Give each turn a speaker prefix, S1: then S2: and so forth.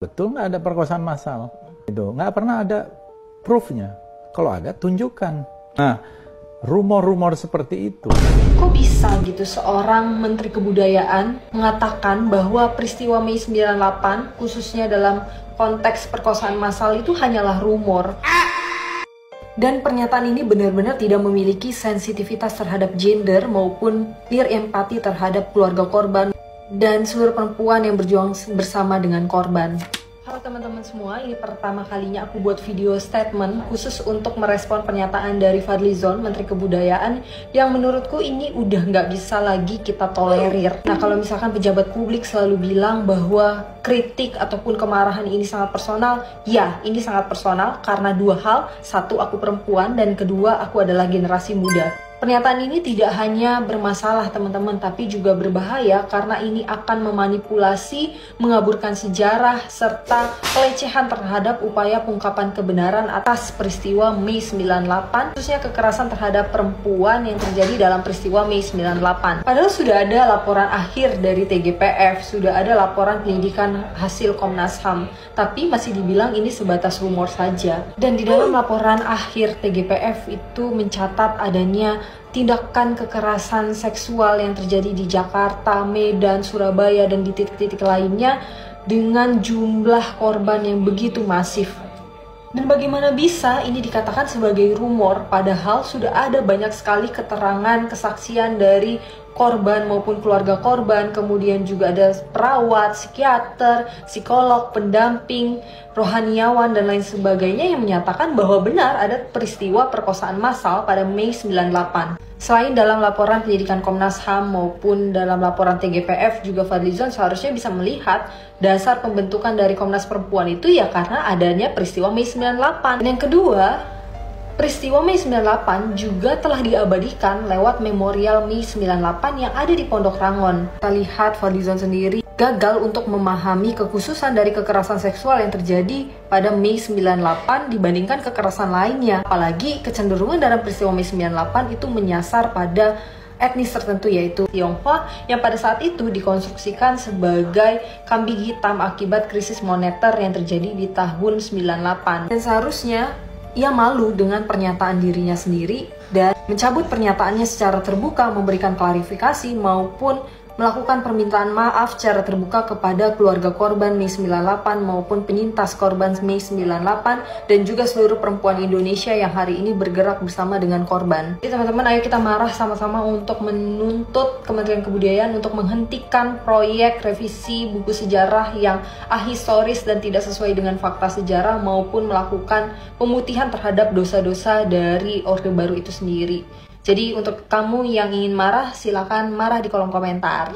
S1: Betul nggak ada perkosaan massal? Itu nggak pernah ada proofnya. Kalau ada, tunjukkan. Nah, rumor-rumor seperti itu.
S2: Kok bisa gitu seorang Menteri Kebudayaan mengatakan bahwa peristiwa Mei 98 khususnya dalam konteks perkosaan massal itu hanyalah rumor. Dan pernyataan ini benar-benar tidak memiliki sensitivitas terhadap gender maupun clear empati terhadap keluarga korban dan seluruh perempuan yang berjuang bersama dengan korban. Halo teman-teman semua, ini pertama kalinya aku buat video statement khusus untuk merespon pernyataan dari Fadlizon, Menteri Kebudayaan, yang menurutku ini udah nggak bisa lagi kita tolerir. Nah, kalau misalkan pejabat publik selalu bilang bahwa kritik ataupun kemarahan ini sangat personal, ya ini sangat personal karena dua hal. Satu, aku perempuan, dan kedua, aku adalah generasi muda. Pernyataan ini tidak hanya bermasalah teman-teman, tapi juga berbahaya karena ini akan memanipulasi, mengaburkan sejarah, serta pelecehan terhadap upaya pengungkapan kebenaran atas peristiwa Mei 98, khususnya kekerasan terhadap perempuan yang terjadi dalam peristiwa Mei 98. Padahal sudah ada laporan akhir dari TGPF, sudah ada laporan penyelidikan hasil Komnas HAM, tapi masih dibilang ini sebatas rumor saja. Dan di dalam laporan akhir TGPF itu mencatat adanya tindakan kekerasan seksual yang terjadi di Jakarta, Medan, Surabaya, dan di titik-titik lainnya dengan jumlah korban yang begitu masif. Dan bagaimana bisa ini dikatakan sebagai rumor, padahal sudah ada banyak sekali keterangan, kesaksian dari korban maupun keluarga korban, kemudian juga ada perawat, psikiater, psikolog, pendamping, rohaniawan, dan lain sebagainya yang menyatakan bahwa benar ada peristiwa perkosaan massal pada Mei 98. Selain dalam laporan penyelidikan Komnas HAM maupun dalam laporan TGPF, juga Fadlizon seharusnya bisa melihat dasar pembentukan dari Komnas Perempuan itu ya karena adanya peristiwa Mei 98. Dan yang kedua, peristiwa Mei 98 juga telah diabadikan lewat memorial Mei 98 yang ada di Pondok Rangon. Kita lihat Fadlizon sendiri gagal untuk memahami kekhususan dari kekerasan seksual yang terjadi pada Mei 98 dibandingkan kekerasan lainnya. Apalagi kecenderungan dalam peristiwa Mei 98 itu menyasar pada etnis tertentu yaitu Tionghoa yang pada saat itu dikonstruksikan sebagai kambing hitam akibat krisis moneter yang terjadi di tahun 98. Dan seharusnya ia malu dengan pernyataan dirinya sendiri dan mencabut pernyataannya secara terbuka, memberikan klarifikasi maupun melakukan permintaan maaf secara terbuka kepada keluarga korban Mei 98 maupun penyintas korban Mei 98 dan juga seluruh perempuan Indonesia yang hari ini bergerak bersama dengan korban. Jadi teman-teman, ayo kita marah sama-sama untuk menuntut Kementerian Kebudayaan untuk menghentikan proyek revisi buku sejarah yang ahistoris dan tidak sesuai dengan fakta sejarah maupun melakukan pemutihan terhadap dosa-dosa dari Orde Baru itu sendiri. Jadi untuk kamu yang ingin marah, silakan marah di kolom komentar.